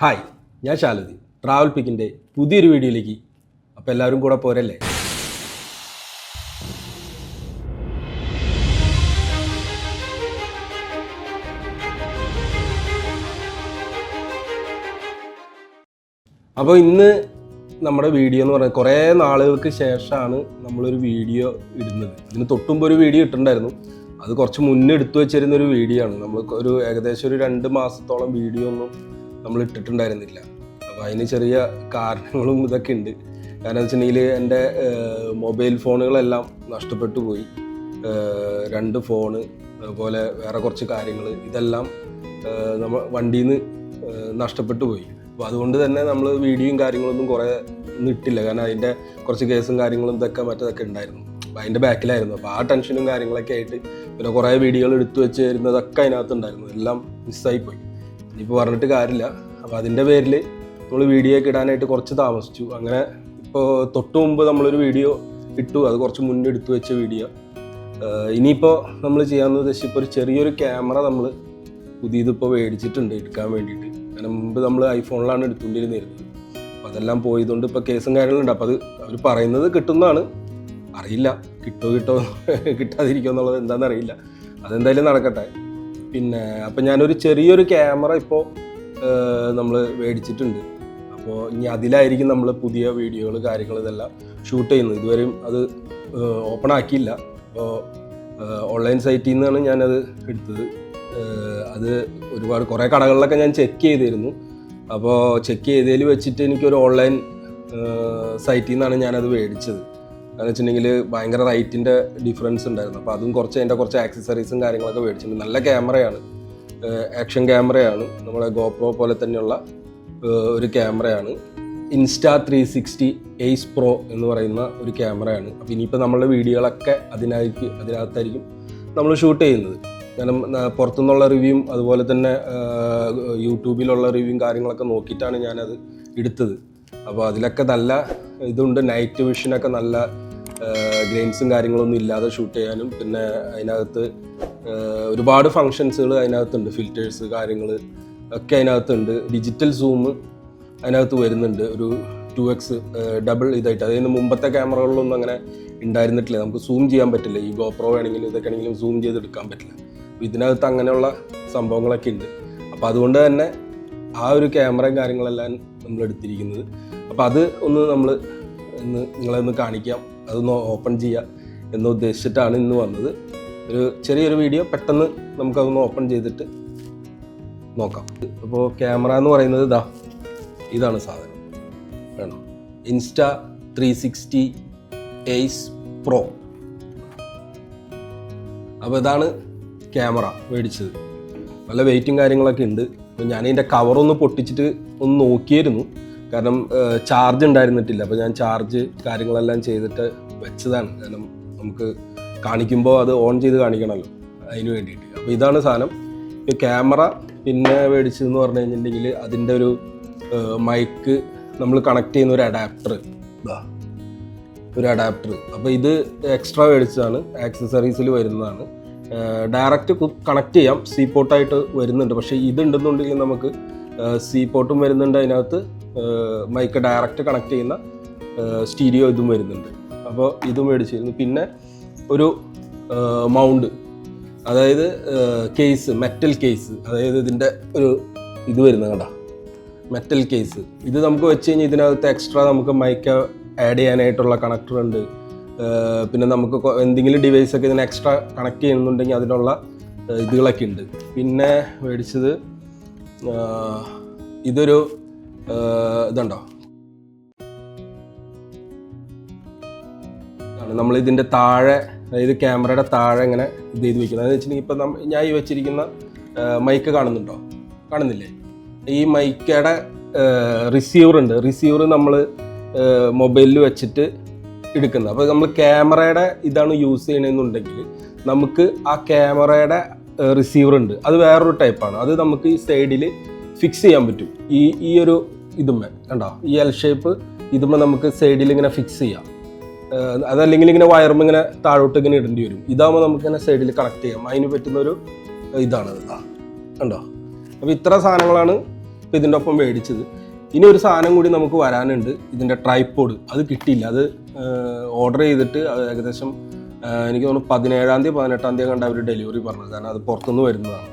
Hi, ഞാൻ ശാലതി. Travel പിക്കിൻ്റെ പുതിയൊരു വീഡിയോയിലേക്ക് അപ്പോൾ എല്ലാവരും കൂടെ പോരല്ലേ? അപ്പോൾ ഇന്ന് നമ്മുടെ വീഡിയോ എന്ന് പറയുന്നത് കുറേ നാളുകൾക്ക് ശേഷമാണ് നമ്മളൊരു വീഡിയോ ഇടുന്നത്. ഇതിന് തൊട്ടുമ്പോൾ ഒരു വീഡിയോ ഇട്ടിട്ടുണ്ടായിരുന്നു. അത് കുറച്ച് മുന്നേ എടുത്തു വെച്ചിരുന്ന ഒരു വീഡിയോ ആണ്. നമ്മൾ ഏകദേശം ഒരു 2 മാസത്തോളം വീഡിയോ ഒന്നും നമ്മൾ ഇട്ടിട്ടുണ്ടായിരുന്നില്ല. അപ്പോൾ അതിന് ചെറിയ കാരണങ്ങളും ഇതൊക്കെ ഉണ്ട്. കാരണം എന്ന് വെച്ചിട്ടുണ്ടെങ്കിൽ എൻ്റെ മൊബൈൽ ഫോണുകളെല്ലാം നഷ്ടപ്പെട്ടു പോയി. 2 ഫോണ്, അതുപോലെ വേറെ കുറച്ച് കാര്യങ്ങൾ, ഇതെല്ലാം നമ്മൾ വണ്ടിയിൽ നിന്ന് നഷ്ടപ്പെട്ടു പോയി. അപ്പോൾ അതുകൊണ്ട് തന്നെ നമ്മൾ വീഡിയോയും കാര്യങ്ങളൊന്നും കുറേ ഒന്നും ഇട്ടില്ല. കാരണം അതിൻ്റെ കുറച്ച് കേസും കാര്യങ്ങളും ഇതൊക്കെ മറ്റതൊക്കെ ഉണ്ടായിരുന്നു. അപ്പോൾ അതിൻ്റെ ബാക്കിലായിരുന്നു. അപ്പോൾ ആ ടെൻഷനും കാര്യങ്ങളൊക്കെ ആയിട്ട് പിന്നെ കുറേ വീഡിയോകൾ എടുത്തു വെച്ച് തരുന്നതൊക്കെ അതിനകത്തുണ്ടായിരുന്നു. എല്ലാം മിസ്സായിപ്പോയി. ഇനിയിപ്പോൾ പറഞ്ഞിട്ട് കാര്യമില്ല. അപ്പോൾ അതിൻ്റെ പേരിൽ നമ്മൾ വീഡിയോ ഒക്കെ ഇടാനായിട്ട് കുറച്ച് താമസിച്ചു. അങ്ങനെ ഇപ്പോൾ തൊട്ട് മുമ്പ് നമ്മളൊരു വീഡിയോ ഇട്ടു. അത് കുറച്ച് മുന്നേ എടുത്തു വെച്ച വീഡിയോ. ഇനിയിപ്പോൾ നമ്മൾ ചെയ്യാമെന്ന് ഉദ്ദേശിച്ച് ഇപ്പോൾ ഒരു ചെറിയൊരു ക്യാമറ നമ്മൾ പുതിയതിപ്പോൾ മേടിച്ചിട്ടുണ്ട് എടുക്കാൻ വേണ്ടിയിട്ട്. കാരണം മുമ്പ് നമ്മൾ ഐഫോണിലാണ് എടുത്തുകൊണ്ടിരുന്നിരുന്നത്. അപ്പോൾ അതെല്ലാം പോയതുകൊണ്ട് ഇപ്പോൾ കേസും കാര്യങ്ങളുണ്ട്. അപ്പോൾ അത് അവർ പറയുന്നത് കിട്ടുന്നതാണ്. അറിയില്ല കിട്ടാതിരിക്കുമോ എന്നുള്ളത് എന്താണെന്ന് അറിയില്ല. അതെന്തായാലും നടക്കട്ടെ. പിന്നെ അപ്പോൾ ഞാനൊരു ചെറിയൊരു ക്യാമറ ഇപ്പോൾ നമ്മൾ മേടിച്ചിട്ടുണ്ട്. അപ്പോൾ ഇനി അതിലായിരിക്കും നമ്മൾ പുതിയ വീഡിയോകൾ കാര്യങ്ങൾ ഇതെല്ലാം ഷൂട്ട് ചെയ്യുന്നത്. ഇതുവരെയും അത് ഓപ്പൺ ആക്കിയില്ല. അപ്പോൾ ഓൺലൈൻ സൈറ്റിൽ നിന്നാണ് ഞാനത് എടുത്തത്. അത് കുറേ കടകളിലൊക്കെ ഞാൻ ചെക്ക് ചെയ്തിരുന്നു. അപ്പോൾ ചെക്ക് ചെയ്തതിൽ വെച്ചിട്ട് എനിക്കൊരു ഓൺലൈൻ സൈറ്റിൽ നിന്നാണ് ഞാനത് മേടിച്ചത്. എന്ന് വെച്ചിട്ടുണ്ടെങ്കിൽ ഭയങ്കര റേറ്റിൻ്റെ ഡിഫറൻസ് ഉണ്ടായിരുന്നു. അപ്പോൾ അതും അതിൻ്റെ കുറച്ച് ആക്സസറീസും കാര്യങ്ങളൊക്കെ മേടിച്ചിട്ടുണ്ട്. നല്ല ക്യാമറയാണ്, ആക്ഷൻ ക്യാമറയാണ്. നമ്മുടെ ഗോപ്രോ പോലെ തന്നെയുള്ള ഒരു ക്യാമറയാണ്. Insta360 Ace Pro എന്ന് പറയുന്ന ഒരു ക്യാമറയാണ്. അപ്പോൾ ഇനിയിപ്പോൾ നമ്മളുടെ വീഡിയോകളൊക്കെ അതിനകത്തായിരിക്കും നമ്മൾ ഷൂട്ട് ചെയ്യുന്നത്. കാരണം പുറത്തുനിന്നുള്ള റിവ്യൂവും അതുപോലെ തന്നെ യൂട്യൂബിലുള്ള റിവ്യൂവും കാര്യങ്ങളൊക്കെ നോക്കിയിട്ടാണ് ഞാനത് എടുത്തത്. അപ്പോൾ അതിലൊക്കെ നല്ല ഇതുണ്ട്. നൈറ്റ് വിഷനൊക്കെ നല്ല ഗ്രെയിൻസും കാര്യങ്ങളൊന്നും ഇല്ലാതെ ഷൂട്ട് ചെയ്യാനും, പിന്നെ അതിനകത്ത് ഒരുപാട് ഫങ്ഷൻസുകൾ അതിനകത്തുണ്ട്. ഫിൽറ്റേഴ്സ് കാര്യങ്ങൾ ഒക്കെ അതിനകത്തുണ്ട്. ഡിജിറ്റൽ സൂം അതിനകത്ത് വരുന്നുണ്ട്. ഒരു 2x ഡബിൾ ഇതായിട്ട്. അതായത് മുമ്പത്തെ ക്യാമറകളിലൊന്നും അങ്ങനെ ഉണ്ടായിരുന്നിട്ടില്ല. നമുക്ക് സൂം ചെയ്യാൻ പറ്റില്ല. ഈ ഗോപ്രോ വേണമെങ്കിലും ഇതൊക്കെ ആണെങ്കിലും സൂം ചെയ്തെടുക്കാൻ പറ്റില്ല. ഇതിനകത്ത് അങ്ങനെയുള്ള സംഭവങ്ങളൊക്കെ ഉണ്ട്. അപ്പോൾ അതുകൊണ്ട് തന്നെ ആ ഒരു ക്യാമറയും കാര്യങ്ങളെല്ലാം നമ്മൾ എടുത്തിരിക്കുന്നത്. അപ്പോൾ അത് നിങ്ങളെ കാണിക്കാം, അതൊന്ന് ഓപ്പൺ ചെയ്യാം എന്ന് ഉദ്ദേശിച്ചിട്ടാണ് ഇന്ന് വന്നത്. ഒരു ചെറിയൊരു വീഡിയോ പെട്ടെന്ന് നമുക്കതൊന്ന് ഓപ്പൺ ചെയ്തിട്ട് നോക്കാം. അപ്പോൾ ക്യാമറ എന്ന് പറയുന്നത് ഇതാണ് സാധനം. വേണോ? Insta360 Ace Pro. അപ്പോൾ ഇതാണ് ക്യാമറ മേടിച്ചത്. നല്ല വെയിറ്റും കാര്യങ്ങളൊക്കെ ഉണ്ട്. അപ്പോൾ ഞാനിതിൻ്റെ കവറൊന്ന് പൊട്ടിച്ചിട്ട് ഒന്ന് നോക്കിയായിരുന്നു. കാരണം ചാർജ് ഉണ്ടായിരുന്നിട്ടില്ല. അപ്പോൾ ഞാൻ ചാർജ് കാര്യങ്ങളെല്ലാം ചെയ്തിട്ട് വെച്ചതാണ്. കാരണം നമുക്ക് കാണിക്കുമ്പോൾ അത് ഓൺ ചെയ്ത് കാണിക്കണമല്ലോ, അതിന് വേണ്ടിയിട്ട്. അപ്പോൾ ഇതാണ് സാധനം. ഈ ക്യാമറ പിന്നെ മേടിച്ചതെന്ന് പറഞ്ഞു കഴിഞ്ഞിട്ടുണ്ടെങ്കിൽ അതിൻ്റെ ഒരു മൈക്ക് നമ്മൾ കണക്ട് ചെയ്യുന്ന ഒരു അഡാപ്റ്റർ. അപ്പോൾ ഇത് എക്സ്ട്രാ മേടിച്ചതാണ്. ആക്സസറീസിൽ വരുന്നതാണ്. ഡയറക്റ്റ് കണക്ട് ചെയ്യാം, സി പോർട്ടായിട്ട് വരുന്നുണ്ട്. പക്ഷേ ഇതുണ്ടെന്നുണ്ടെങ്കിൽ നമുക്ക് സി പോർട്ടും വരുന്നുണ്ട്. അതിനകത്ത് മൈക്ക് ഡയറക്റ്റ് കണക്ട് ചെയ്യുന്ന സ്റ്റീരിയോ ഇതും വരുന്നുണ്ട്. അപ്പോൾ ഇതും മേടിച്ചിരുന്നു. പിന്നെ ഒരു മൗണ്ട്, അതായത് കേസ്, മെറ്റൽ കേസ്. അതായത് ഇതിൻ്റെ ഒരു ഇത് വരുന്നത് കണ്ടോ, മെറ്റൽ കേസ്. ഇത് നമുക്ക് വെച്ച് കഴിഞ്ഞാൽ ഇതിനകത്ത് എക്സ്ട്രാ നമുക്ക് മൈക്ക് ആഡ് ചെയ്യാനായിട്ടുള്ള കണക്ടർ ഉണ്ട്. പിന്നെ നമുക്ക് എന്തെങ്കിലും ഡിവൈസൊക്കെ ഇതിന് എക്സ്ട്രാ കണക്ട് ചെയ്യുന്നുണ്ടെങ്കിൽ അതിനുള്ള ഇതുകളൊക്കെ ഉണ്ട്. പിന്നെ മേടിച്ചത് ഇതൊരു ഇതുണ്ടോ, നമ്മളിതിൻ്റെ താഴെ, അതായത് ക്യാമറയുടെ താഴെ ഇങ്ങനെ ഇത് ചെയ്ത് വെക്കുന്നത്. അതെന്ന് വെച്ചിട്ടുണ്ടെങ്കിൽ ഇപ്പം ഞാൻ ഈ വെച്ചിരിക്കുന്ന മൈക്ക് കാണുന്നില്ലേ? ഈ മൈക്കയുടെ റിസീവർ ഉണ്ട്. റിസീവർ നമ്മൾ മൊബൈലിൽ വെച്ചിട്ട് എടുക്കുന്നത്. അപ്പോൾ നമ്മൾ ക്യാമറയുടെ ഇതാണ് യൂസ് ചെയ്യണമെന്നുണ്ടെങ്കിൽ നമുക്ക് ആ ക്യാമറയുടെ റിസീവർ ഉണ്ട്. അത് വേറൊരു ടൈപ്പാണ്. അത് നമുക്ക് ഈ സൈഡിൽ ഫിക്സ് ചെയ്യാൻ പറ്റും. ഈ ഒരു ഇതുമ്മേ കണ്ടോ, ഈ എൽ ഷേപ്പ് ഇതുമ്മേ നമുക്ക് സൈഡിൽ ഇങ്ങനെ ഫിക്സ് ചെയ്യാം. അതല്ലെങ്കിൽ ഇങ്ങനെ വയറുമ്പോൾ ഇങ്ങനെ താഴോട്ട് ഇങ്ങനെ ഇടേണ്ടി വരും. ഇതാകുമ്പോൾ നമുക്ക് ഇങ്ങനെ സൈഡിൽ കണക്ട് ചെയ്യാം. അതിന് പറ്റുന്നൊരു ഇതാണ് കണ്ടോ. അപ്പോൾ ഇത്ര സാധനങ്ങളാണ് ഇപ്പോൾ ഇതിൻ്റെ ഒപ്പം മേടിച്ചത്. ഇനി ഒരു സാധനം കൂടി നമുക്ക് വരാനുണ്ട്, ഇതിൻ്റെ ട്രൈപോഡ്. അത് കിട്ടിയില്ല, അത് ഓർഡർ ചെയ്തിട്ട് ഏകദേശം എനിക്ക് തോന്നുന്നു 17-ാം തീയതി 18-ാം തീയതി കണ്ട് അവർ ഡെലിവറി പറഞ്ഞത്, കാരണം അത് പുറത്തുനിന്ന് വരുന്നതാണ്.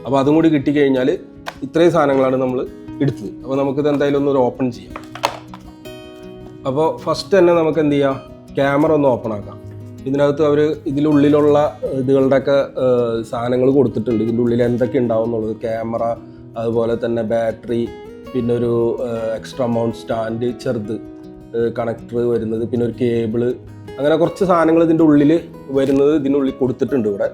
അപ്പോൾ അതും കൂടി കിട്ടിക്കഴിഞ്ഞാൽ ഇത്രയും സാധനങ്ങളാണ് നമ്മൾ എടുത്തത്. അപ്പോൾ നമുക്കിത് എന്തായാലും ഒന്നൊരു ഓപ്പൺ ചെയ്യാം. അപ്പോൾ ഫസ്റ്റ് തന്നെ നമുക്ക് എന്ത് ചെയ്യാം, ക്യാമറ ഒന്ന് ഓപ്പൺ ആക്കാം. ഇതിനകത്ത് അവർ ഇതിനുള്ളിലുള്ള ഇതുകളുടെയൊക്കെ സാധനങ്ങൾ കൊടുത്തിട്ടുണ്ട്. ഇതിൻ്റെ ഉള്ളിൽ എന്തൊക്കെ ഉണ്ടാവും എന്നുള്ളത്, ക്യാമറ, അതുപോലെ തന്നെ ബാറ്ററി, പിന്നെ ഒരു എക്സ്ട്രാ മൗണ്ട് സ്റ്റാൻഡ് ചെറുത്, കണക്ടർ വരുന്നത്, പിന്നെ ഒരു കേബിള്, അങ്ങനെ കുറച്ച് സാധനങ്ങൾ ഇതിൻ്റെ ഉള്ളിൽ വരുന്നത് ഇതിനുള്ളിൽ കൊടുത്തിട്ടുണ്ട് ഇവിടെ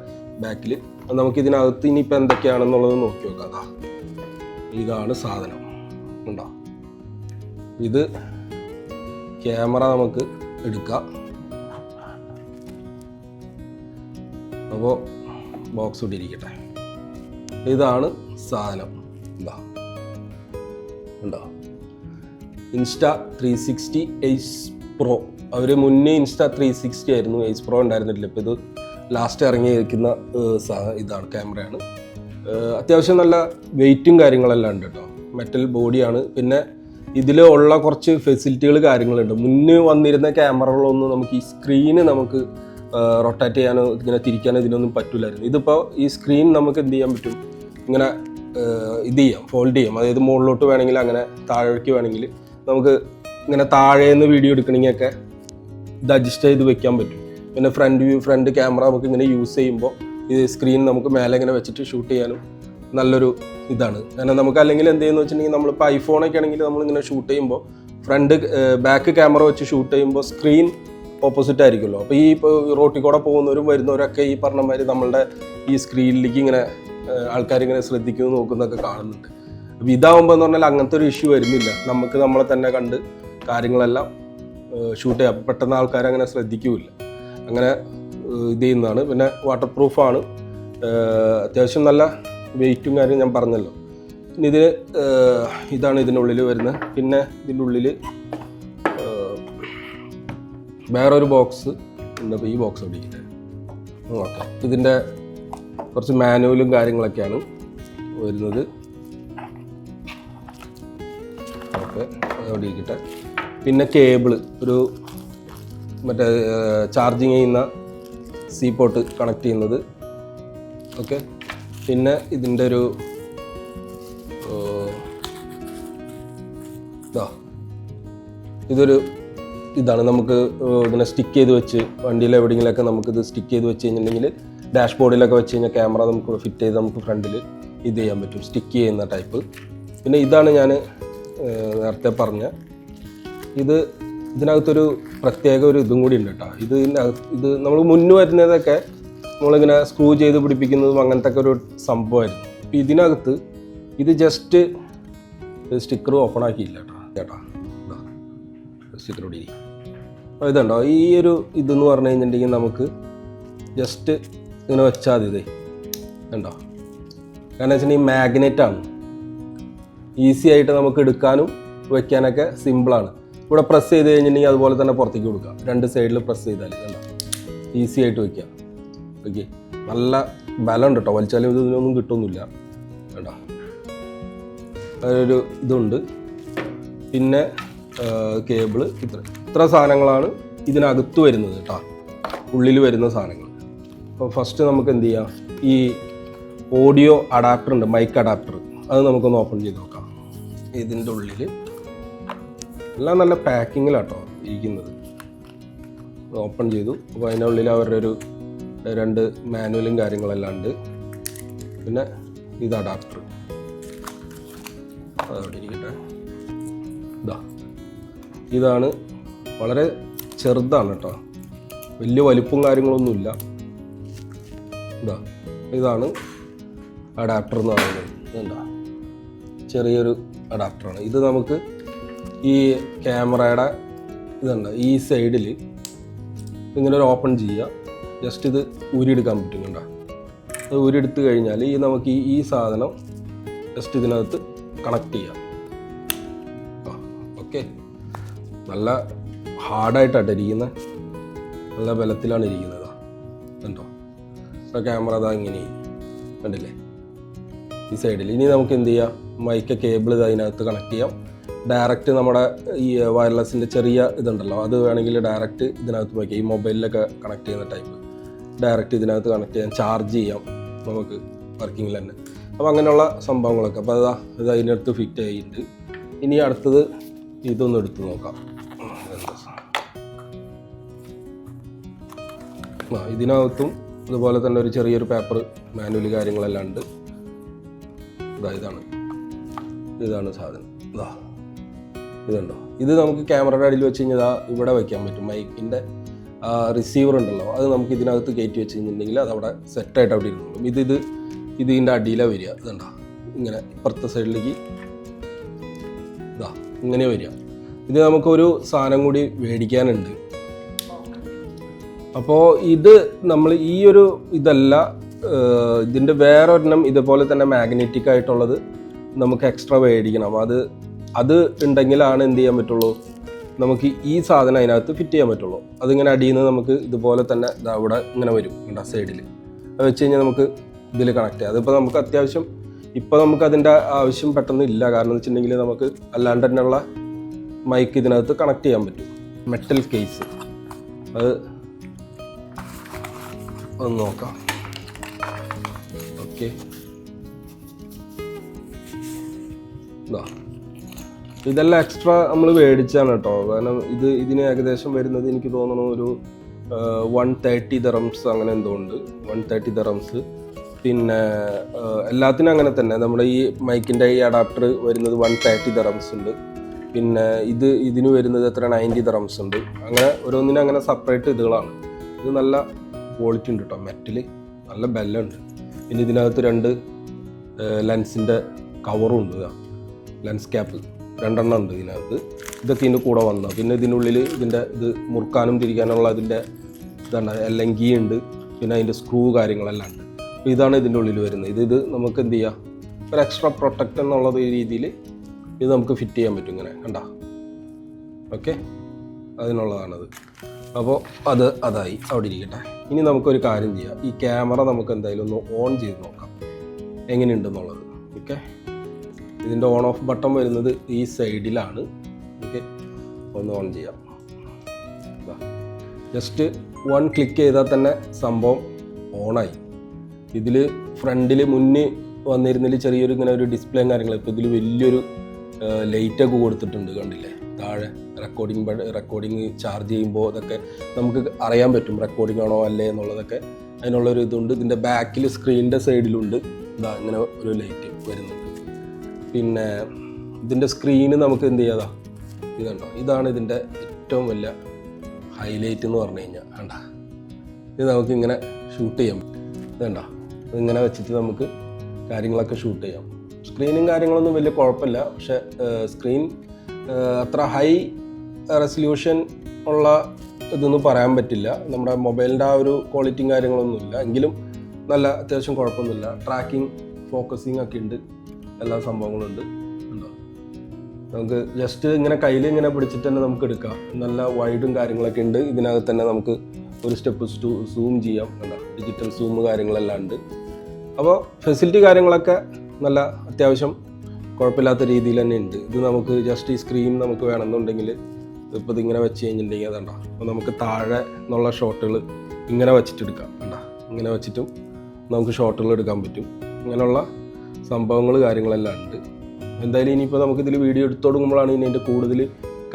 ബാക്കിൽ. അപ്പം നമുക്ക് ഇതിനകത്ത് ഇനിയിപ്പോൾ എന്തൊക്കെയാണെന്നുള്ളത് നോക്കി നോക്കാം. ഇതാണ് സാധനം, ഉണ്ടോ? ഇത് ക്യാമറ നമുക്ക് എടുക്കാം. അപ്പോൾ ബോക്സ് ഇട്ടിരിക്കട്ടെ. ഇതാണ് സാധനം, എന്താ ഉണ്ടോ? Insta360 Ace Pro. അവർ മുന്നേ Insta360 ആയിരുന്നു, Ace Pro ഉണ്ടായിരുന്നില്ല. ഇപ്പോൾ ഇത് ലാസ്റ്റ് ഇറങ്ങിയിരിക്കുന്ന ഇതാണ്, ക്യാമറയാണ്. അത്യാവശ്യം നല്ല വെയിറ്റും കാര്യങ്ങളെല്ലാം ഉണ്ട് കേട്ടോ, മെറ്റൽ ബോഡിയാണ്. പിന്നെ ഇതിൽ ഉള്ള കുറച്ച് ഫെസിലിറ്റികൾ കാര്യങ്ങളുണ്ട്. മുന്നേ വന്നിരുന്ന ക്യാമറകളൊന്നും നമുക്ക് ഈ സ്ക്രീന് നമുക്ക് റൊട്ടേറ്റ് ചെയ്യാനോ ഇങ്ങനെ തിരിക്കാനോ ഇതിനൊന്നും പറ്റില്ലായിരുന്നു. ഇതിപ്പോൾ ഈ സ്ക്രീൻ നമുക്ക് എന്ത് ചെയ്യാൻ പറ്റും, ഇങ്ങനെ ഇത് ചെയ്യാം, ഫോൾഡ് ചെയ്യാം. അതായത് മുകളിലോട്ട് വേണമെങ്കിൽ, അങ്ങനെ താഴേക്ക് വേണമെങ്കിൽ നമുക്ക് ഇങ്ങനെ താഴേന്ന് വീഡിയോ എടുക്കണമെങ്കിലൊക്കെ ഇത് അഡ്ജസ്റ്റ് ചെയ്ത് വെക്കാൻ പറ്റും. പിന്നെ ഫ്രണ്ട് ക്യാമറ നമുക്ക് ഇങ്ങനെ യൂസ് ചെയ്യുമ്പോൾ ഈ സ്ക്രീൻ നമുക്ക് മേലെ ഇങ്ങനെ വെച്ചിട്ട് ഷൂട്ട് ചെയ്യാനും നല്ലൊരു ഇതാണ്. കാരണം നമുക്ക് അല്ലെങ്കിൽ എന്ത് ചെയ്യുന്നു വെച്ചിട്ടുണ്ടെങ്കിൽ, നമ്മളിപ്പോൾ ഐഫോണൊക്കെ ആണെങ്കിൽ നമ്മളിങ്ങനെ ഷൂട്ട് ചെയ്യുമ്പോൾ ബാക്ക് ക്യാമറ വെച്ച് ഷൂട്ട് ചെയ്യുമ്പോൾ സ്ക്രീൻ ഓപ്പോസിറ്റ് ആയിരിക്കുമല്ലോ. അപ്പോൾ ഈ റോട്ടിൽ കൂടെ പോകുന്നവരും വരുന്നവരൊക്കെ ഈ പറഞ്ഞ മാതിരി നമ്മളുടെ ഈ സ്ക്രീനിലേക്ക് ഇങ്ങനെ ആൾക്കാരിങ്ങനെ ശ്രദ്ധിക്കുന്നു, നോക്കുന്നതൊക്കെ കാണുന്നുണ്ട്. അപ്പോൾ ഇതാവുമ്പോൾ എന്ന് പറഞ്ഞാൽ അങ്ങനത്തെ ഒരു ഇഷ്യൂ വരുന്നില്ല. നമുക്ക് നമ്മളെ തന്നെ കണ്ട് കാര്യങ്ങളെല്ലാം ഷൂട്ട് ചെയ്യാം. പെട്ടെന്ന് ആൾക്കാർ അങ്ങനെ ശ്രദ്ധിക്കില്ല. അങ്ങനെ ഇത് ചെയ്യുന്നതാണ്. പിന്നെ വാട്ടർ പ്രൂഫാണ്, അത്യാവശ്യം നല്ല വെയിറ്റും കാര്യം ഞാൻ പറഞ്ഞല്ലോ. പിന്നെ ഇതാണ് ഇതിനുള്ളിൽ വരുന്നത്. പിന്നെ ഇതിൻ്റെ ഉള്ളിൽ വേറൊരു ബോക്സ് ഉണ്ട്. അപ്പോൾ ഈ ബോക്സ് ഓടിക്കില്ല. ഓക്കെ, ഇതിൻ്റെ കുറച്ച് മാനുവലും കാര്യങ്ങളൊക്കെയാണ് വരുന്നത്. ഓക്കെ, അതോടെ ഇരിക്കട്ടെ. പിന്നെ കേബിള്, ഒരു മറ്റേ ചാർജിങ് ചെയ്യുന്ന സി പോർട്ട് കണക്ട് ചെയ്യുന്നത്. ഓക്കെ, പിന്നെ ഇതിൻ്റെ ഒരു ഇതാണ് നമുക്ക് ഇങ്ങനെ സ്റ്റിക്ക് ചെയ്ത് വെച്ച് വണ്ടിയിൽ എവിടെയെങ്കിലൊക്കെ നമുക്കിത് സ്റ്റിക്ക് ചെയ്ത് വെച്ച് കഴിഞ്ഞിട്ടുണ്ടെങ്കിൽ ഡാഷ്ബോർഡിലൊക്കെ വെച്ച് കഴിഞ്ഞാൽ ക്യാമറ നമുക്ക് ഫിറ്റ് ചെയ്ത് നമുക്ക് ഫ്രണ്ടിൽ ഇത് ചെയ്യാൻ പറ്റും, സ്റ്റിക്ക് ചെയ്യുന്ന ടൈപ്പ്. പിന്നെ ഇതാണ് ഞാൻ നേരത്തെ പറഞ്ഞ ഇതിനകത്തൊരു പ്രത്യേക ഒരു ഇതും കൂടി ഉണ്ട് കേട്ടോ. ഇത് നമ്മൾ മുന്നേ വരുന്നതൊക്കെ നമ്മളിങ്ങനെ സ്ക്രൂ ചെയ്ത് പിടിപ്പിക്കുന്നതും അങ്ങനത്തെ ഒക്കെ ഒരു സംഭവമായിരുന്നു. അപ്പോൾ ഇതിനകത്ത് ഇത് ജസ്റ്റ് സ്റ്റിക്കർ ഓപ്പൺ ആക്കിയില്ല കേട്ടോ. സ്റ്റിക്കർ കൂടി അപ്പോൾ ഇതുണ്ടോ, ഈ ഒരു ഇതെന്ന് പറഞ്ഞു കഴിഞ്ഞിട്ടുണ്ടെങ്കിൽ നമുക്ക് ജസ്റ്റ് ഇങ്ങനെ വെച്ചാൽ മതി. ഉണ്ടോ, കാരണം വെച്ചിട്ടുണ്ടെങ്കിൽ മാഗ്നറ്റാണ്, ഈസി ആയിട്ട് നമുക്ക് എടുക്കാനും വയ്ക്കാനൊക്കെ സിമ്പിളാണ്. ഇവിടെ പ്രസ് ചെയ്ത് കഴിഞ്ഞിട്ടുണ്ടെങ്കിൽ അതുപോലെ തന്നെ പുറത്തേക്ക് കൊടുക്കാം. രണ്ട് സൈഡിൽ പ്രസ് ചെയ്താൽ കണ്ടോ, ഈസി ആയിട്ട് വയ്ക്കാം. ഓക്കെ, നല്ല ബലം ഉണ്ട് കേട്ടോ, വലിച്ചാലും ഇതിനൊന്നും കിട്ടുന്നില്ല കേട്ടോ. അതൊരു ഇതുണ്ട്. പിന്നെ കേബിള്, ഇത്ര സാധനങ്ങളാണ് ഇതിനകത്ത് വരുന്നത് കേട്ടോ, ഉള്ളിൽ വരുന്ന സാധനങ്ങൾ. അപ്പോൾ ഫസ്റ്റ് നമുക്ക് എന്ത് ചെയ്യാം, ഈ ഓഡിയോ അഡാപ്റ്റർ ഉണ്ട്, മൈക്ക് അഡാപ്റ്റർ, അത് നമുക്കൊന്ന് ഓപ്പൺ ചെയ്ത് നോക്കാം. ഇതിൻ്റെ ഉള്ളിൽ എല്ലാം നല്ല പാക്കിങ്ങിലാട്ടോ ഇരിക്കുന്നത്. ഓപ്പൺ ചെയ്തു. അപ്പോൾ അതിൻ്റെ ഉള്ളിൽ അവരുടെ ഒരു 2 മാനുവലും കാര്യങ്ങളെല്ലാം ഉണ്ട്. പിന്നെ ഇത് അഡാപ്റ്റർ, അതവിടെ ഇരിക്കട്ടെ. ഇതാണ്, വളരെ ചെറുതാണ് കേട്ടോ, വലിയ വലിപ്പവും കാര്യങ്ങളൊന്നുമില്ല. ഇതാണ് അഡാപ്റ്റർ എന്ന് പറയുന്നത്. എന്താ, ചെറിയൊരു അഡാപ്റ്ററാണ് ഇത്. നമുക്ക് ഈ ക്യാമറയുടെ ഇതുണ്ട്, ഈ സൈഡിൽ ഇങ്ങനെ ഒരു ഓപ്പൺ ചെയ്യുക, ജസ്റ്റ് ഇത് ഊരിയെടുക്കാൻ പറ്റും. കണ്ടോ, അത് ഊരിയെടുത്ത് കഴിഞ്ഞാൽ നമുക്ക് ഈ സാധനം ജസ്റ്റ് ഇതിനകത്ത് കണക്ട് ചെയ്യാം. ഓക്കെ, നല്ല ഹാർഡായിട്ടാണ് ഇരിക്കുന്നത്, നല്ല ബലത്തിലാണ് ഇരിക്കുന്നത്. കണ്ടോ, ക്യാമറ അതാ ഇങ്ങനെ കണ്ടില്ലേ ഈ സൈഡിൽ. ഇനി നമുക്ക് എന്ത് ചെയ്യാം, മൈക്ക് കേബിൾ ഇത് അതിനകത്ത് കണക്ട് ചെയ്യാം. ഡയറക്റ്റ് നമ്മുടെ ഈ വയർലെസ്സിൻ്റെ ചെറിയ ഇതുണ്ടല്ലോ, അത് വേണമെങ്കിൽ ഡയറക്റ്റ് ഇതിനകത്ത് വയ്ക്കാം. ഈ മൊബൈലിലൊക്കെ കണക്ട് ചെയ്യുന്ന ടൈപ്പ് ഡയറക്റ്റ് ഇതിനകത്ത് കണക്ട് ചെയ്യാം, ചാർജ് ചെയ്യാം നമുക്ക് വർക്കിങ്ങിൽ തന്നെ. അപ്പോൾ അങ്ങനെയുള്ള സംഭവങ്ങളൊക്കെ. അപ്പോൾ ഇത് അതിനടുത്ത് ഫിറ്റ് ആയിട്ടുണ്ട്. ഇനി അടുത്തത് ഇതൊന്ന് എടുത്ത് നോക്കാം. ഇതിനകത്തും ഇതുപോലെ തന്നെ ഒരു ചെറിയൊരു പേപ്പർ മാനുവൽ കാര്യങ്ങളെല്ലാം ഉണ്ട്. ഇതാണ് സാധനം. ഇതുണ്ടോ, ഇത് നമുക്ക് ക്യാമറയുടെ അടിയിൽ വെച്ച് കഴിഞ്ഞാൽ ഇവിടെ വയ്ക്കാൻ പറ്റും. മൈക്കിൻ്റെ റിസീവർ ഉണ്ടല്ലോ, അത് നമുക്ക് ഇതിനകത്ത് കയറ്റി വെച്ച് കഴിഞ്ഞിട്ടുണ്ടെങ്കിൽ അതവിടെ സെറ്റായിട്ട് അവിടെ ഇരുന്നുള്ളൂ. ഇതിൻ്റെ അടിയിലാണ് വരിക. ഇതുണ്ടോ, ഇങ്ങനെ ഇപ്പുറത്തെ സൈഡിലേക്ക് ഇങ്ങനെ വരിക. ഇത് നമുക്കൊരു സാധനം കൂടി മേടിക്കാനുണ്ട്. അപ്പോൾ ഇത് നമ്മൾ ഈ ഒരു ഇതല്ല, ഇതിൻ്റെ വേറൊരെണ്ണം ഇതുപോലെ തന്നെ മാഗ്നറ്റിക് ആയിട്ടുള്ളത് നമുക്ക് എക്സ്ട്രാ മേടിക്കണം. അത് ഉണ്ടെങ്കിലാണ് എന്ത് ചെയ്യാൻ പറ്റുള്ളൂ, നമുക്ക് ഈ സാധനം അതിനകത്ത് ഫിറ്റ് ചെയ്യാൻ പറ്റുള്ളൂ. അതിങ്ങനെ അടിയിൽ നിന്ന് നമുക്ക് ഇതുപോലെ തന്നെ അവിടെ ഇങ്ങനെ വരും സൈഡിൽ. അത് വെച്ച് കഴിഞ്ഞാൽ നമുക്ക് ഇതിൽ കണക്ട് ചെയ്യാം. അതിപ്പോൾ നമുക്ക് അത്യാവശ്യം ഇപ്പോൾ നമുക്ക് അതിൻ്റെ ആവശ്യം പെട്ടെന്ന് ഇല്ല. കാരണം എന്ന് വെച്ചിട്ടുണ്ടെങ്കിൽ നമുക്ക് അല്ലാണ്ട് തന്നെയുള്ള മൈക്ക് ഇതിനകത്ത് കണക്ട് ചെയ്യാൻ പറ്റും. മെറ്റൽ കേസ് അത് ഒന്ന് നോക്കാം. ഓക്കെ, ഇതെല്ലാം എക്സ്ട്രാ നമ്മൾ മേടിച്ചാണ് കേട്ടോ. കാരണം ഇതിന് ഏകദേശം വരുന്നത് എനിക്ക് തോന്നുന്നു ഒരു 130 dirhams അങ്ങനെ എന്തോ ഉണ്ട്. 130 dirhams. പിന്നെ എല്ലാത്തിനും അങ്ങനെ തന്നെ. നമ്മുടെ ഈ മൈക്കിൻ്റെ ഈ അഡാപ്റ്റർ വരുന്നത് 130 dirhams ഉണ്ട്. പിന്നെ ഇതിന് വരുന്നത് 90 dirhams ഉണ്ട്. അങ്ങനെ ഓരോന്നിനും അങ്ങനെ സെപ്പറേറ്റ് ഇതുകളാണ്. ഇത് നല്ല ക്വാളിറ്റി ഉണ്ട് കേട്ടോ, മെറ്റൽ നല്ല ബെല്ലുണ്ട്. പിന്നെ ഇതിനകത്ത് 2 ലെൻസിൻ്റെ കവറും ഉണ്ട്. ലെൻസ് ക്യാപ്പ് 2 ഉണ്ട് ഇതിനകത്ത്. ഇതൊക്കെ ഇതിൻ്റെ കൂടെ വന്നു. പിന്നെ ഇതിനുള്ളിൽ ഇത് മുറുക്കാനും തിരിക്കാനുള്ള ഇതിൻ്റെ എല്ലങ്കി ഉണ്ട്. പിന്നെ അതിൻ്റെ സ്ക്രൂ കാര്യങ്ങളെല്ലാം ഉണ്ട്. അപ്പോൾ ഇതാണ് ഇതിൻ്റെ ഉള്ളിൽ വരുന്നത്. ഇത് നമുക്ക് എന്ത് ചെയ്യാം, ഒരു എക്സ്ട്രാ പ്രൊട്ടക്റ്റ് എന്നുള്ള രീതിയിൽ ഇത് നമുക്ക് ഫിറ്റ് ചെയ്യാൻ പറ്റും. ഇങ്ങനെ കണ്ട. ഓക്കെ, അതിനുള്ളതാണത്. അപ്പോൾ അതായി അവിടെ ഇരിക്കട്ടെ. ഇനി നമുക്കൊരു കാര്യം ചെയ്യാം. ഈ ക്യാമറ നമുക്ക് എന്തായാലും ഒന്ന് ഓൺ ചെയ്ത് നോക്കാം എങ്ങനെയുണ്ടെന്നുള്ളത്. ഓക്കെ, ഇതിൻ്റെ ഓൺ ഓഫ് ബട്ടൺ വരുന്നത് ഈ സൈഡിലാണ്. ഓക്കെ, ഒന്ന് ഓൺ ചെയ്യാം. ജസ്റ്റ് 1 ക്ലിക്ക് ചെയ്താൽ തന്നെ സംഭവം ഓണായി. ഇതിൽ ഫ്രണ്ടിൽ മുന്നിൽ വന്നിരുന്നതിൽ ചെറിയൊരു ഇങ്ങനെ ഒരു ഡിസ്പ്ലേയും കാര്യങ്ങളും. ഇപ്പോൾ ഇതിൽ വലിയൊരു ലൈറ്റൊക്കെ കൊടുത്തിട്ടുണ്ട്, കണ്ടില്ലേ താഴെ. റെക്കോർഡിങ് ചാർജ് ചെയ്യുമ്പോൾ അതൊക്കെ നമുക്ക് അറിയാൻ പറ്റും റെക്കോർഡിംഗ് ആണോ അല്ലേ എന്നുള്ളതൊക്കെ. അതിനുള്ളൊരു ഇതുണ്ട്. ഇതിൻ്റെ ബാക്കിൽ സ്ക്രീനിൻ്റെ സൈഡിലുണ്ട് ഇങ്ങനെ ഒരു ലൈറ്റ് വരുന്നുണ്ട്. പിന്നെ ഇതിൻ്റെ സ്ക്രീന് നമുക്ക് എന്ത് ചെയ്യാതാ, ഇതുണ്ടോ, ഇതാണ് ഇതിൻ്റെ ഏറ്റവും വലിയ ഹൈലൈറ്റ് എന്ന് പറഞ്ഞു കഴിഞ്ഞാൽ. കണ്ട, ഇത് നമുക്കിങ്ങനെ ഷൂട്ട് ചെയ്യാം. ഇതുണ്ടോ, ഇതിങ്ങനെ വെച്ചിട്ട് നമുക്ക് കാര്യങ്ങളൊക്കെ ഷൂട്ട് ചെയ്യാം. സ്ക്രീനും കാര്യങ്ങളൊന്നും വലിയ കുഴപ്പമില്ല. പക്ഷേ സ്ക്രീൻ അത്ര ഹൈ റെസല്യൂഷൻ ഉള്ള ഇതൊന്നും പറയാൻ പറ്റില്ല. നമ്മുടെ മൊബൈലിൻ്റെ ആ ഒരു ക്വാളിറ്റിയും കാര്യങ്ങളൊന്നുമില്ല. എങ്കിലും നല്ല അത്യാവശ്യം കുഴപ്പമൊന്നുമില്ല. ട്രാക്കിംഗ്, ഫോക്കസിങ് ഒക്കെ ഉണ്ട്, എല്ലാ സംഭവങ്ങളും ഉണ്ട്. ഉണ്ടോ, നമുക്ക് ജസ്റ്റ് ഇങ്ങനെ കയ്യിൽ ഇങ്ങനെ പിടിച്ചിട്ട് തന്നെ നമുക്ക് എടുക്കാം. നല്ല വൈഡും കാര്യങ്ങളൊക്കെ ഉണ്ട്. ഇതിനകത്ത് തന്നെ നമുക്ക് ഒരു സ്റ്റെപ്പ് സൂം ചെയ്യാം. കണ്ടോ, ഡിജിറ്റൽ സൂം കാര്യങ്ങളെല്ലാം ഉണ്ട്. അപ്പോൾ ഫെസിലിറ്റി കാര്യങ്ങളൊക്കെ നല്ല അത്യാവശ്യം കുഴപ്പമില്ലാത്ത രീതിയിൽ തന്നെ ഉണ്ട്. ഇത് നമുക്ക് ജസ്റ്റ് ഈ സ്ക്രീൻ നമുക്ക് വേണമെന്നുണ്ടെങ്കിൽ ഇപ്പോൾ ഇതിങ്ങനെ വെച്ച് കഴിഞ്ഞിട്ടുണ്ടെങ്കിൽ അതണ്ട, അപ്പോൾ നമുക്ക് താഴെ നിന്നുള്ള ഷോട്ടുകൾ ഇങ്ങനെ വെച്ചിട്ടെടുക്കാം. കണ്ട, ഇങ്ങനെ വെച്ചിട്ടും നമുക്ക് ഷോട്ടുകൾ എടുക്കാൻ പറ്റും. ഇങ്ങനെയുള്ള സംഭവങ്ങൾ കാര്യങ്ങളെല്ലാം ഉണ്ട്. എന്തായാലും ഇനിയിപ്പോൾ നമുക്കിതിൽ വീഡിയോ എടുത്തു തുടങ്ങുമ്പോഴാണ് ഇനി അതിൻ്റെ കൂടുതൽ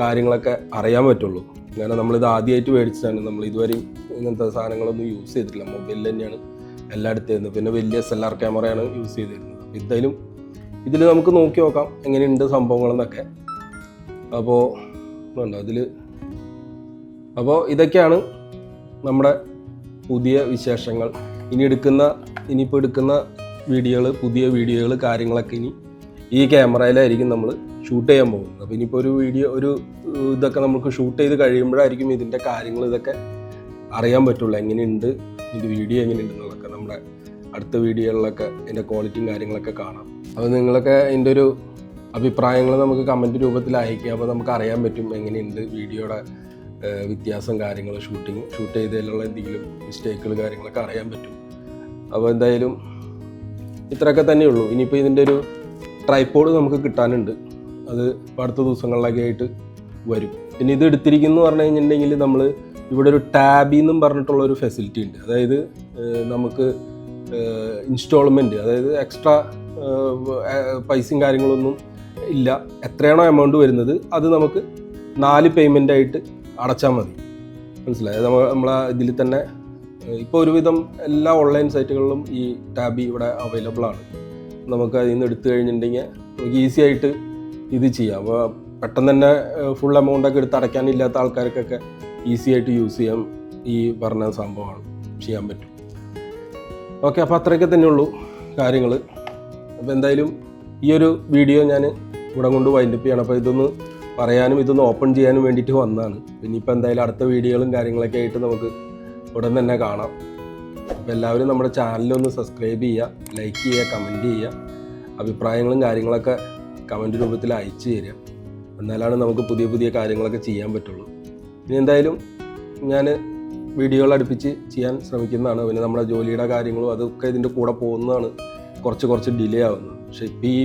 കാര്യങ്ങളൊക്കെ അറിയാൻ പറ്റുള്ളൂ. കാരണം നമ്മളിത് ആദ്യമായിട്ട് മേടിച്ചതാണ്. നമ്മൾ ഇതുവരെയും ഇങ്ങനത്തെ സാധനങ്ങളൊന്നും യൂസ് ചെയ്തിട്ടില്ല. മൊബൈലിൽ തന്നെയാണ് എല്ലായിടത്തും വരുന്നത്. പിന്നെ വലിയ SLR ക്യാമറയാണ് യൂസ് ചെയ്തിരുന്നത്. അപ്പോൾ എന്തായാലും ഇതിൽ നമുക്ക് നോക്കി നോക്കാം എങ്ങനെയുണ്ട് സംഭവങ്ങളെന്നൊക്കെ. അപ്പോൾ ഇതൊക്കെയാണ് നമ്മുടെ പുതിയ വിശേഷങ്ങൾ. ഇനിയിപ്പോൾ എടുക്കുന്ന പുതിയ വീഡിയോകൾ കാര്യങ്ങളൊക്കെ ഇനി ഈ ക്യാമറയിലായിരിക്കും നമ്മൾ ഷൂട്ട് ചെയ്യാൻ പോകുന്നത്. അപ്പോൾ ഇനിയിപ്പോൾ ഇതൊക്കെ നമുക്ക് ഷൂട്ട് ചെയ്ത് കഴിയുമ്പോഴായിരിക്കും ഇതിൻ്റെ കാര്യങ്ങൾ ഇതൊക്കെ അറിയാൻ പറ്റുള്ളൂ. എങ്ങനെയുണ്ട് ഇതിൻ്റെ വീഡിയോ എങ്ങനെയുണ്ടെന്നുള്ളതൊക്കെ നമ്മുടെ അടുത്ത വീഡിയോകളിലൊക്കെ ഇതിൻ്റെ ക്വാളിറ്റിയും കാര്യങ്ങളൊക്കെ കാണാം. അപ്പോൾ നിങ്ങളൊക്കെ ഇതിൻ്റെ ഒരു അഭിപ്രായങ്ങൾ നമുക്ക് കമൻറ്റ് രൂപത്തിൽ അയക്കുക. അപ്പോൾ നമുക്ക് അറിയാൻ പറ്റും എങ്ങനെയുണ്ട് വീഡിയോയുടെ വ്യത്യാസം, കാര്യങ്ങൾ, ഷൂട്ട് ചെയ്തതിലുള്ള എന്തെങ്കിലും മിസ്റ്റേക്കുകൾ കാര്യങ്ങളൊക്കെ അറിയാൻ പറ്റും. അപ്പോൾ എന്തായാലും ഇത്രയൊക്കെ തന്നെയുള്ളൂ. ഇനിയിപ്പോൾ ഇതിൻ്റെ ഒരു ട്രൈപോഡ് നമുക്ക് കിട്ടാനുണ്ട്. അത് അടുത്ത ദിവസങ്ങളിലൊക്കെ ആയിട്ട് വരും. പിന്നെ ഇത് എടുത്തിരിക്കുന്നു പറഞ്ഞു കഴിഞ്ഞിട്ടുണ്ടെങ്കിൽ നമ്മൾ ഇവിടെ ഒരു ടാബി എന്നും പറഞ്ഞിട്ടുള്ളൊരു ഫെസിലിറ്റി ഉണ്ട്. അതായത് നമുക്ക് ഇൻസ്റ്റാൾമെൻറ്റ്, അതായത് എക്സ്ട്രാ പൈസയും കാര്യങ്ങളൊന്നും ഇല്ല. എത്രയാണോ എമൗണ്ട് വരുന്നത് അത് നമുക്ക് 4 പേയ്മെൻ്റ് ആയിട്ട് അടച്ചാൽ മതി. മനസ്സിലായത്? നമ്മളെ ഇതിൽ തന്നെ ഇപ്പോൾ ഒരുവിധം എല്ലാ ഓൺലൈൻ സൈറ്റുകളിലും ഈ ടാബി ഇവിടെ അവൈലബിൾ ആണ്. നമുക്ക് അതിൽ നിന്ന് എടുത്തു കഴിഞ്ഞിട്ടുണ്ടെങ്കിൽ നമുക്ക് ഈസി ആയിട്ട് ഇത് ചെയ്യാം. അപ്പോൾ പെട്ടെന്ന് തന്നെ ഫുൾ എമൗണ്ടൊക്കെ എടുത്ത് അടയ്ക്കാനില്ലാത്ത ആൾക്കാർക്കൊക്കെ ഈസി ആയിട്ട് യൂസ് ചെയ്യാൻ ഈ പറഞ്ഞ സംഭവമാണ് ചെയ്യാൻ പറ്റും. ഓക്കെ, അപ്പോൾ അത്രയൊക്കെ തന്നെയുള്ളൂ കാര്യങ്ങൾ. അപ്പോൾ എന്തായാലും ഈ ഒരു വീഡിയോ ഞാൻ ഇവിടെ കൊണ്ട് വൈൻഡപ്പ് ചെയ്യണം. അപ്പോൾ ഇതൊന്ന് പറയാനും ഇതൊന്ന് ഓപ്പൺ ചെയ്യാനും വേണ്ടിയിട്ട് വന്നതാണ്. ഇനിയിപ്പോൾ എന്തായാലും അടുത്ത വീഡിയോകളും കാര്യങ്ങളൊക്കെ ആയിട്ട് നമുക്ക് ഉടൻ തന്നെ കാണാം. അപ്പോൾ എല്ലാവരും നമ്മുടെ ചാനലൊന്ന് സബ്സ്ക്രൈബ് ചെയ്യുക, ലൈക്ക് ചെയ്യുക, കമൻറ്റ് ചെയ്യുക, അഭിപ്രായങ്ങളും കാര്യങ്ങളൊക്കെ കമൻറ്റ് രൂപത്തിൽ അയച്ചു തരിക. എന്നാലാണ് നമുക്ക് പുതിയ പുതിയ കാര്യങ്ങളൊക്കെ ചെയ്യാൻ പറ്റുള്ളൂ. ഇനി എന്തായാലും ഞാൻ വീഡിയോകൾ അടുപ്പിച്ച് ചെയ്യാൻ ശ്രമിക്കുന്നതാണ്. പിന്നെ നമ്മുടെ ജോലിയുടെ കാര്യങ്ങളും അതൊക്കെ ഇതിൻ്റെ കൂടെ പോകുന്നതാണ് കുറച്ച് ഡിലേ ആവുന്നത്. പക്ഷേ ഇപ്പോൾ ഈ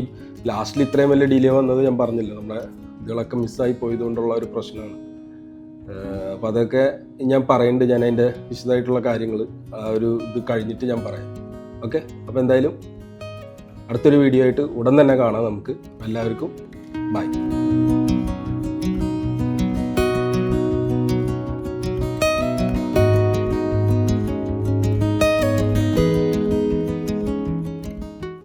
ലാസ്റ്റിൽ ഇത്രയും വലിയ ഡിലേ വന്നത് ഞാൻ പറഞ്ഞില്ല, നമ്മുടെ ഇതുകളൊക്കെ മിസ്സായി പോയതുകൊണ്ടുള്ള ഒരു പ്രശ്നമാണ്. അപ്പോൾ അതൊക്കെ ഞാൻ പറയുന്നുണ്ട്. ഞാൻ അതിൻ്റെ വിശദമായിട്ടുള്ള കാര്യങ്ങൾ ആ ഒരു ഇത് കഴിഞ്ഞിട്ട് ഞാൻ പറയാം. ഓക്കെ, അപ്പോൾ എന്തായാലും അടുത്തൊരു വീഡിയോ ആയിട്ട് ഉടൻ തന്നെ കാണാം നമുക്ക്. എല്ലാവർക്കും ബൈ.